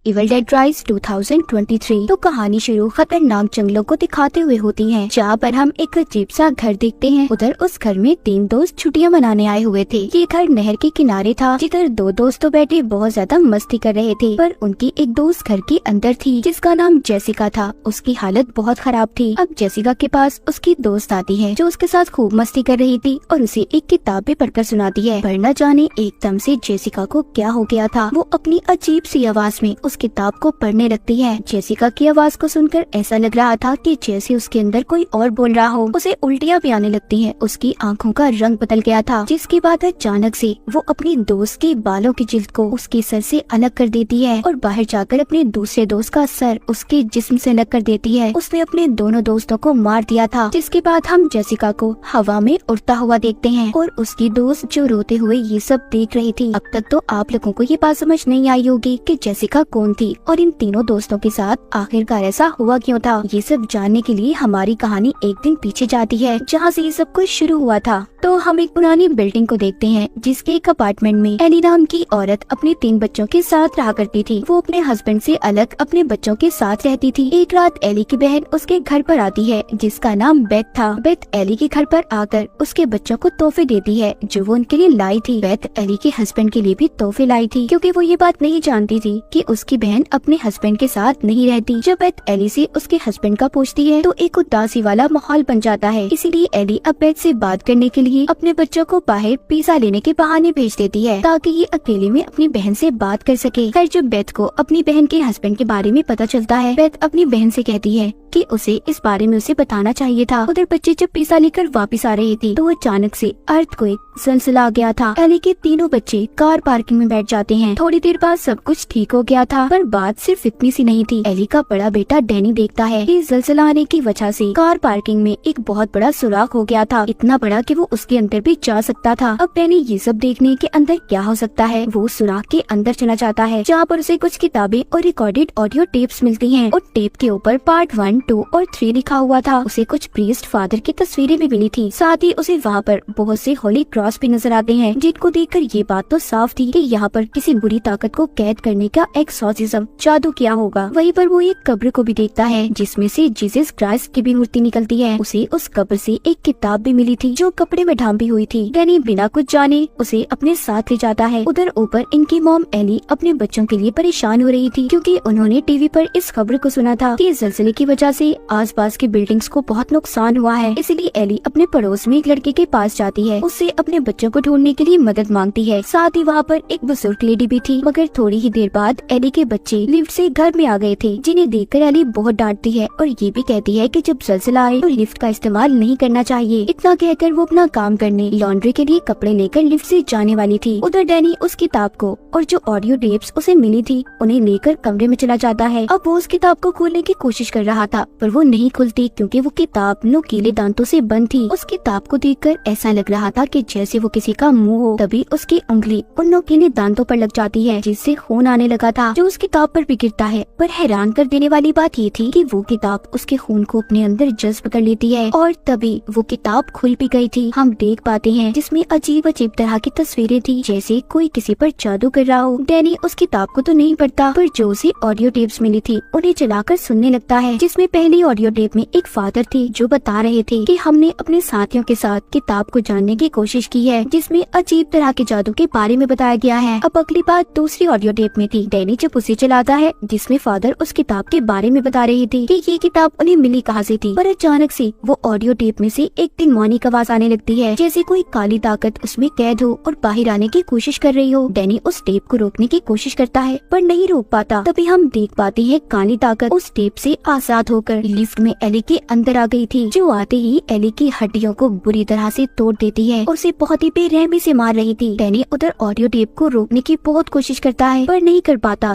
Evil dead rise 2023। तो कहानी शुरू खतरनाक जंगलों को दिखाते हुए होती है, जहाँ पर हम एक अजीब सा घर देखते हैं। उधर उस घर में 3 दोस्त छुट्टियां मनाने आए हुए थे। ये घर नहर के किनारे था, जिधर 2 दोस्त तो बैठे बहुत ज्यादा मस्ती कर रहे थे, पर उनकी एक दोस्त घर के अंदर थी जिसका नाम जेसिका था। उसकी हालत बहुत खराब थी। अब जेसिका के पास उसकी दोस्त आती है जो उसके साथ खूब मस्ती कर रही थी और उसे एक किताब भी पढ़कर सुनाती है। पर न जाने एकदम से जेसिका को क्या हो गया था, वो अपनी अजीब सी आवाज में उस किताब को पढ़ने लगती है। जेसिका की आवाज को सुनकर ऐसा लग रहा था कि जैसे उसके अंदर कोई और बोल रहा हो। उसे उल्टियां भी आने लगती हैं। उसकी आंखों का रंग बदल गया था, जिसके बाद अचानक से वो अपनी दोस्त के बालों की जिल्द को उसके सर से अलग कर देती है और बाहर जाकर अपने दूसरे दोस्त का सर उसके जिस्म से अलग कर देती है। उसने अपने दोनों दोस्तों को मार दिया था। जिसके बाद हम जेसिका को हवा में उड़ता हुआ देखते हैं और उसकी दोस्त जो रोते हुए ये सब देख रही थी। अब तक तो आप लोगों को ये बात समझ नहीं आई होगी कि जेसिका कौन थी और इन तीनों दोस्तों के साथ आखिरकार ऐसा हुआ क्यों था। ये सब जानने के लिए हमारी कहानी एक दिन पीछे जाती है, जहाँ से ये सब कुछ शुरू हुआ था। तो हम एक पुरानी बिल्डिंग को देखते हैं, जिसके एक अपार्टमेंट में एली नाम की औरत अपने 3 बच्चों के साथ रहा करती थी। वो अपने हस्बैंड से अलग अपने बच्चों के साथ रहती थी। एक रात एली की बहन उसके घर पर आती है, जिसका नाम बेथ था। बेथ एली के घर पर आकर उसके बच्चों को तोहफे देती है जो वो उनके लिए लाई थी। बेथ एली के हस्बैंड के लिए भी तोहफे लाई थी, क्योंकि वो ये बात नहीं जानती थी कि उसकी बहन अपने हस्बैंड के साथ नहीं रहती। जब बेथ एली से उसके हस्बैंड का पूछती है तो एक उदासी वाला माहौल बन जाता है। इसीलिए एली अब बेथ से बात करने के लिए अपने बच्चों को बाहर पिज्जा लेने के बहाने भेज देती है, ताकि ये अकेले में अपनी बहन से बात कर सके। खैर जब बेथ को अपनी बहन के हस्बैंड के बारे में पता चलता है, बेथ अपनी बहन से कहती है कि उसे इस बारे में उसे बताना चाहिए था। उधर बच्चे जब पिज्जा लेकर वापस आ रहे थे तो अचानक से अर्थक्वेक ज़लज़ला आ गया था। एली के तीनों बच्चे कार पार्किंग में बैठ जाते हैं। थोड़ी देर बाद सब कुछ ठीक हो गया था, पर बात सिर्फ इतनी सी नहीं थी। एली का बड़ा बेटा डैनी देखता है कि ज़लज़ला आने की वजह से कार पार्किंग में एक बहुत बड़ा सुराख हो गया था, इतना बड़ा कि वो उसके अंदर भी जा सकता था। अब डैनी ये सब देखने के अंदर क्या हो सकता है, वो सुराख के अंदर चला जाता है, जहाँ पर उसे कुछ किताबें और रिकॉर्डेड ऑडियो टेप्स मिलती हैं और टेप के ऊपर पार्ट 1, 2 और 3 लिखा हुआ था। उसे कुछ प्रीस्ट फादर की तस्वीरें भी मिली थी। साथ ही उसे वहाँ पर बहुत से होली क्रॉस भी नजर आते हैं, जिनको देखकर ये बात तो साफ थी कि यहाँ पर किसी बुरी ताकत को कैद करने का एक्सॉर्सिज्म जादू किया होगा। वहीं पर वो एक कब्र को भी देखता है, जिसमें से जीसस क्राइस्ट की भी मूर्ति निकलती है। उसे उस कब्र से एक किताब भी मिली थी जो कपड़े में ढांपी हुई थी। डैनी बिना कुछ जाने उसे अपने साथ ले जाता है। उधर ऊपर इनकी मॉम एली अपने बच्चों के लिए परेशान हो रही थी, क्योंकि उन्होंने टीवी पर इस खबर को सुना था कि ज़लज़ले की वजह से आसपास की बिल्डिंग्स को बहुत नुकसान हुआ है। इसीलिए एली अपने पड़ोस में एक लड़के के पास जाती है, उससे अपने बच्चों को ढूंढने के लिए मदद मांगती है। साथ ही वहाँ पर एक बुजुर्ग लेडी भी थी। मगर थोड़ी ही देर बाद एली के बच्चे लिफ्ट से घर में आ गए थे, जिन्हें देखकर एली बहुत डांटती है और ये भी कहती है कि जब ज़लज़ला आए तो लिफ्ट का इस्तेमाल नहीं करना चाहिए। इतना कहकर वो अपना काम करने लॉन्ड्री के लिए कपड़े लेकर लिफ्ट से जाने वाली थी। उधर डैनी उस किताब को और जो ऑडियो टेप्स उसे मिली थी उन्हें लेकर कमरे में चला जाता है। अब वो उस किताब को खोलने की कोशिश कर रहा था, पर वो नहीं खुलती, क्योंकि वो किताब नुकीले दांतों से बंद थी। उस किताब को देखकर ऐसा लग रहा था कि जैसे वो किसी का मुंह हो। तभी उसकी उंगली उन नुकीले दांतों पर लग जाती है, जिससे खून आने लगा था, जो उस किताब पर भी गिरता है। पर हैरान कर देने वाली बात ये थी कि वो किताब उसके खून को अपने अंदर जज्ब कर लेती है और तभी वो किताब खुल भी गई थी। हम देख पाते हैं जिसमें अजीब अजीब तरह की तस्वीरें थी, जैसे कोई किसी पर जादू कर रहा हो। डैनी उस किताब को तो नहीं पढ़ता, पर जो उसे ऑडियो टेप्स मिली थी उन्हें चलाकर सुनने लगता है, जिसमें पहली ऑडियो टेप में एक फादर थे जो बता रहे थे कि हमने अपने साथियों के साथ किताब को जानने की कोशिश की है, जिसमें अजीब तरह के जादू के बारे में बताया गया है। अब अगली बात दूसरी ऑडियो टेप में थी। डैनी जब उसे चलाता है, जिसमें फादर उस किताब के बारे में बता रहे थे कि ये किताब उन्हें मिली कहाँ से थी। पर अचानक से वो ऑडियो टेप में से एक डिमोनिक आवाज आने लगती है, जैसे कोई काली ताकत उसमें कैद हो और बाहर आने की कोशिश कर रही हो। डैनी उस टेप को रोकने की कोशिश करता है, पर नहीं रोक पाता। तभी हम देख पाते हैं काली ताकत उस टेप से आजाद होकर लिफ्ट में एली के अंदर आ गई थी, जो आते ही एली की हड्डियों को बुरी तरह से तोड़ देती है और उसे बहुत ही बेरहमी से मार रही थी। डैनी उधर ऑडियो टेप को रोकने की बहुत कोशिश करता है, पर नहीं कर पाता।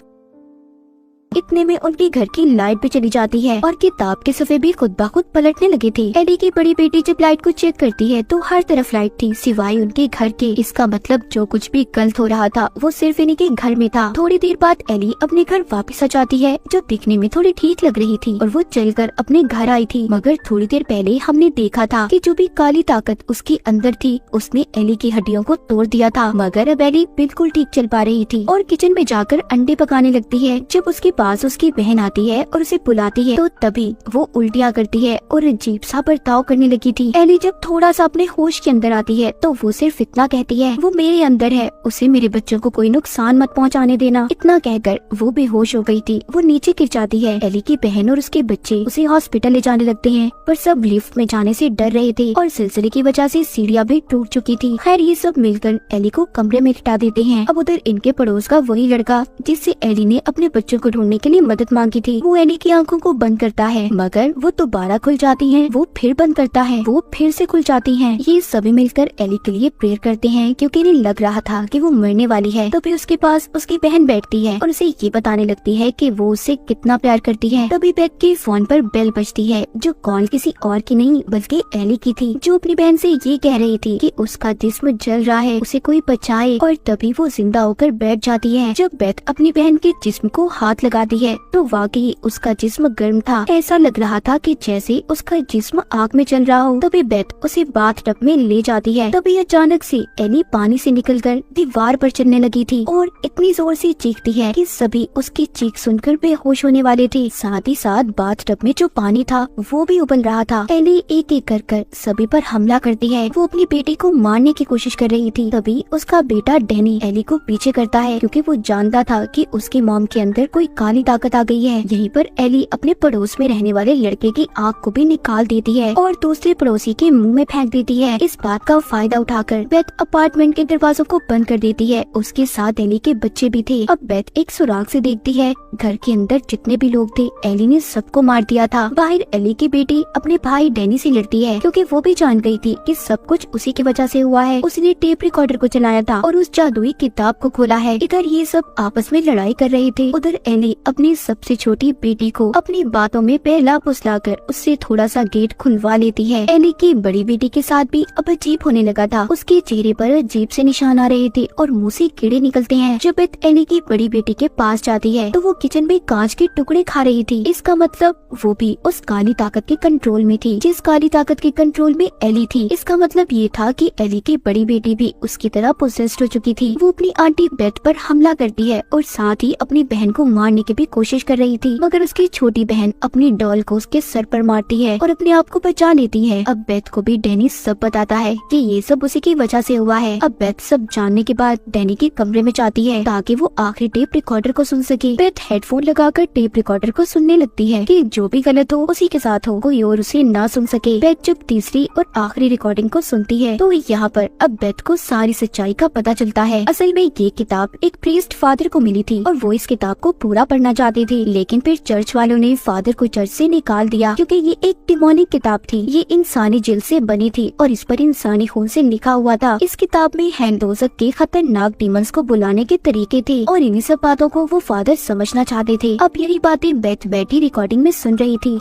इतने में उनके घर की लाइट भी चली जाती है और किताब के सफ़े भी खुद ब खुद पलटने लगे थे। एली की बड़ी बेटी जब लाइट को चेक करती है तो हर तरफ लाइट थी सिवाय उनके घर के। इसका मतलब जो कुछ भी गलत हो रहा था वो सिर्फ इन्हीं के घर में था। थोड़ी देर बाद एली अपने घर वापस आ जाती है जो दिखने में थोड़ी ठीक लग रही थी और वो चलकर अपने घर आई थी। मगर थोड़ी देर पहले हमने देखा था कि जो भी काली ताकत उसके अंदर थी उसने एली की हड्डियों को तोड़ दिया था। मगर अब एली बिल्कुल ठीक चल पा रही थी और किचन में जाकर अंडे पकाने लगती है। जब उसके पास उसकी बहन आती है और उसे बुलाती है तो तभी वो उल्टियाँ करती है और अजीब सा बर्ताव करने लगी थी। एली जब थोड़ा सा अपने होश के अंदर आती है तो वो सिर्फ इतना कहती है, वो मेरे अंदर है, उसे मेरे बच्चों को कोई नुकसान मत पहुंचाने देना। इतना कहकर वो बेहोश हो गई थी। वो नीचे गिर जाती है। एली की बहन और उसके बच्चे उसे हॉस्पिटल ले जाने लगते हैं पर सब लिफ्ट में जाने से डर रहे थे और सिलसिले की वजह से सीढ़ियाँ भी टूट चुकी थी। खैर ये सब मिलकर एली को कमरे में लिटा देते हैं। अब उधर इनके पड़ोस का वही लड़का जिससे एली ने अपने बच्चों को ढूंढने के लिए मदद मांगी थी, वो एली की आंखों को बंद करता है मगर वो दोबारा खुल जाती हैं। वो फिर बंद करता है, वो फिर से खुल जाती हैं। ये सभी मिलकर एली के लिए प्रेयर करते हैं क्योंकि इन्हें लग रहा था कि वो मरने वाली है। तभी उसके पास उसकी बहन बैठती है और उसे ये बताने लगती है कि वो उससे कितना प्यार करती है। तभी बेथ के फोन पर बेल बजती है जो कॉल किसी और की नहीं बल्कि एली की थी, जो अपनी बहन से ये कह रही थी कि उसका जिस्म जल रहा है, उसे कोई बचाए। और तभी वो जिंदा होकर बैठ जाती है। जब बेथ अपनी बहन के जिस्म को हाथ लगाती है तो वाकई उसका जिस्म गर्म था। ऐसा लग रहा था कि जैसे उसका जिस्म आग में चल रहा हो। तभी बेथ उसे बाथटब में ले जाती है। तभी अचानक से एली पानी से निकलकर दीवार पर चलने लगी थी और इतनी जोर से चीखती है कि सभी उसकी चीख सुनकर बेहोश होने वाले थे। साथ ही साथ बाथटब में जो पानी था वो भी उबल रहा था। एली एक एक कर सभी पर हमला करती है। वो अपनी बेटी को मारने की कोशिश कर रही थी। तभी उसका बेटा डैनी एली को पीछे करता है क्योंकि वो जानता था कि उसकी मॉम के अंदर कोई काली ताकत आ गई है। यहीं पर एली अपने पड़ोस में रहने वाले लड़के की आँख को भी निकाल देती है और दूसरे पड़ोसी के मुंह में फेंक देती है। इस बात का फायदा उठाकर बेथ अपार्टमेंट के दरवाजों को बंद कर देती है। उसके साथ एली के बच्चे भी थे। अब बेथ एक सुराग से देखती है घर के अंदर जितने भी लोग थे एली ने सबको मार दिया था। बाहर एली की बेटी अपने भाई डैनी से लड़ती है क्योंकि वो भी जान गई थी कि सब कुछ उसी की वजह से हुआ है। उसने टेप रिकॉर्डर को चलाया था और उस जादुई किताब को खोला है। इधर ये सब आपस में लड़ाई कर रहे थे। उधर एली अपनी सबसे छोटी बेटी को अपनी बातों में पहला फुसलाकर उससे थोड़ा सा गेट खुलवा लेती है। एली की बड़ी बेटी के साथ भी अब अजीब होने लगा था। उसके चेहरे पर अजीब से निशान आ रहे थे और मुंह से कीड़े निकलते हैं। जब बेथ एली की बड़ी बेटी के पास जाती है तो वो किचन में कांच के टुकड़े खा रही थी। इसका मतलब वो भी उस काली ताकत के कंट्रोल में थी जिस काली ताकत के कंट्रोल में एली थी। इसका मतलब ये था कि एली की बड़ी बेटी भी उसकी तरह पोसेस्ड हो चुकी थी। वो अपनी आंटी बेथ पर हमला करती है और साथ ही अपनी बहन को मारने की भी कोशिश कर रही थी मगर उसकी छोटी बहन अपनी डॉल को उसके सर पर मारती है और अपने आप को बचा लेती है। अब बेथ को भी डैनी सब बताता है कि ये सब उसी की वजह से हुआ है। अब बेथ सब जानने के बाद डैनी के कमरे में जाती है ताकि वो आखिरी टेप रिकॉर्डर को सुन सके। बेथ हेडफोन लगाकर टेप रिकॉर्डर को सुनने लगती है कि जो भी गलत हो उसी के साथ हो, कोई और उसे ना सुन सके। बेथ जब तीसरी और आखिरी रिकॉर्डिंग को सुनती है तो यहाँ पर अब बेथ को सारी सच्चाई का पता चलता है। असल में ये किताब एक प्रीस्ट फादर को मिली थी और वो इस किताब को पूरा पढ़ना चाहते थे लेकिन फिर चर्च वालों ने फादर को चर्च से निकाल दिया क्योंकि ये एक डिमोनिक किताब थी। ये इंसानी जेल से बनी थी और इस पर इंसानी खून से लिखा हुआ था। इस किताब में हैंडोजक के खतरनाक डीमंस को बुलाने के तरीके थे और इन्हीं सब बातों को वो फादर समझना चाहते थे। अब यही बातें बेथ बैठी रिकॉर्डिंग में सुन रही थी।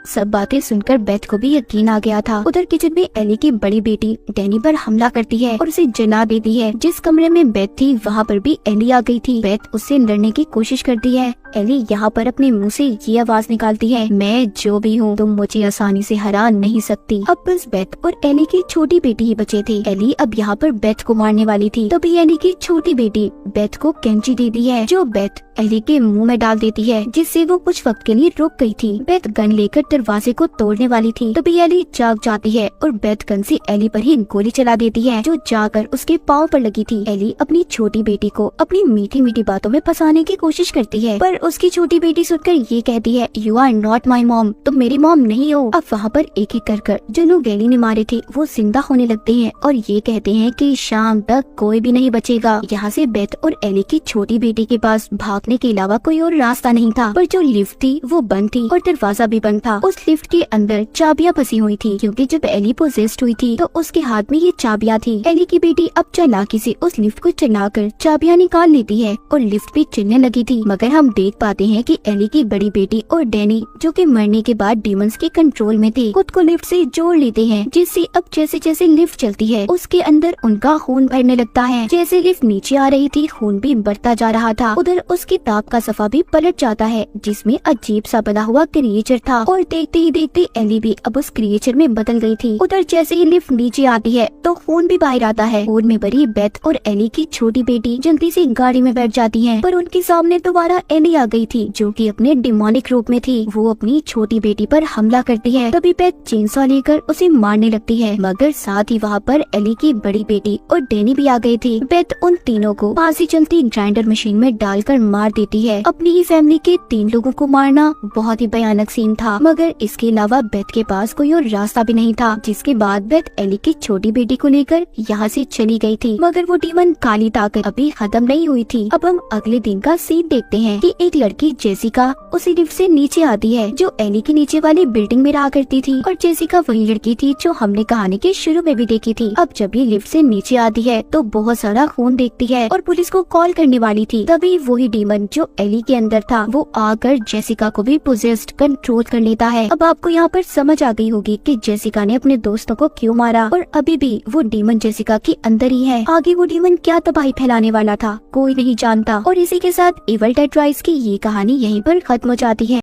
सब बातें सुनकर बेथ को भी यकीन आ गया था। उधर किचन में एली की बड़ी बेटी डैनी पर हमला करती है और उसे जला देती है। जिस कमरे में बेथ थी वहाँ पर भी एली आ गई थी। बेथ उससे लड़ने की कोशिश करती है। एली यहाँ पर अपने मुंह से ये आवाज निकालती है, मैं जो भी हूँ तुम मुझे आसानी से हरा नहीं सकती। अब बस बेथ और एली की छोटी बेटी ही बचे थे। एली अब यहाँ पर बेथ को मारने वाली थी। तभी एली की छोटी बेटी बेथ को कैंची देती है जो बेथ एली के मुंह में डाल देती है जिससे वो कुछ वक्त के लिए रुक गई थी। बेथ गन लेकर दरवाजे को तोड़ने वाली थी। तभी एली जाग जाती है और बेथ गन से एली पर ही गोली चला देती है जो जाकर उसके पाँव पर लगी थी। एली अपनी छोटी बेटी को अपनी मीठी मीठी बातों में फंसाने की कोशिश करती है पर उसकी छोटी बेटी सुनकर ये कहती है, you are not my mom, तुम मेरी मॉम नहीं हो। अब वहाँ पर एक एक कर जो लोग एली ने मारे थे वो जिंदा होने लगते हैं और ये कहते हैं कि शाम तक कोई भी नहीं बचेगा। यहाँ से बेथ और एली की छोटी बेटी के पास भागने के अलावा कोई और रास्ता नहीं था पर जो लिफ्ट थी वो बंद थी और दरवाजा भी बंद था। उस लिफ्ट के अंदर चाबियां फंसी हुई थी क्योंकि जब एली पोजेस्ड हुई थी तो उसके हाथ में ये चाबियां थी। एली की बेटी अब चालाकी से उस लिफ्ट को चलाकर चाबियां निकाल लेती है और लिफ्ट भी चलने लगी थी मगर हम देख देख पाते हैं कि एली की बड़ी बेटी और डैनी, जो कि मरने के बाद डीमंस के कंट्रोल में थे, खुद को लिफ्ट से जोड़ लेते हैं, जिससे अब जैसे जैसे लिफ्ट चलती है उसके अंदर उनका खून भरने लगता है। जैसे लिफ्ट नीचे आ रही थी, खून भी बढ़ता जा रहा था। उधर उसकी ताक का सफा भी पलट जाता है, जिसमें अजीब सा बना हुआ क्रिएचर था, और देखते ही देखते एली भी अब उस क्रिएचर में बदल गई थी। उधर जैसे ही लिफ्ट नीचे आती है तो खून भी बाहर आता है। खून में भरी बेथ और एली की छोटी बेटी जल्दी से गाड़ी में बैठ जाती हैं, पर उनके सामने दोबारा एली आ गई थी, जो कि अपने डिमोनिक रूप में थी। वो अपनी छोटी बेटी पर हमला करती है। तभी बेथ चेनसॉ लेकर उसे मारने लगती है, मगर साथ ही वहाँ पर एली की बड़ी बेटी और डैनी भी आ गई थी। बेथ उन तीनों को पास ही चलती ग्राइंडर मशीन में डालकर मार देती है। अपनी ही फैमिली के 3 लोगों को मारना बहुत ही भयानक सीन था, मगर इसके अलावा बेथ के पास कोई और रास्ता भी नहीं था। जिसके बाद बेथ एली की छोटी बेटी को लेकर यहाँ से चली गई थी, मगर वो डीमन काली ताकत अभी खत्म नहीं हुई थी। अब हम अगले दिन का सीन देखते हैं कि एक लड़की जेसिका उसी लिफ्ट से नीचे आती है, जो एली के नीचे वाली बिल्डिंग में रहा करती थी, और जेसिका वही लड़की थी जो हमने कहानी के शुरू में भी देखी थी। अब जब ये लिफ्ट से नीचे आती है तो बहुत सारा खून देखती है और पुलिस को कॉल करने वाली थी। तभी वही डीमन जो एली के अंदर था वो आकर जेसिका को भी पोजेस्ड कंट्रोल कर लेता है। अब आपको यहाँ पर समझ आ गई होगी कि जेसिका ने अपने दोस्तों को क्यों मारा, और अभी भी वो डीमन जेसिका के अंदर ही है। आगे वो डीमन क्या तबाही फैलाने वाला था कोई नहीं जानता। और इसी के साथ इविल डेड राइज की ये कहानी यहीं पर खत्म हो जाती है।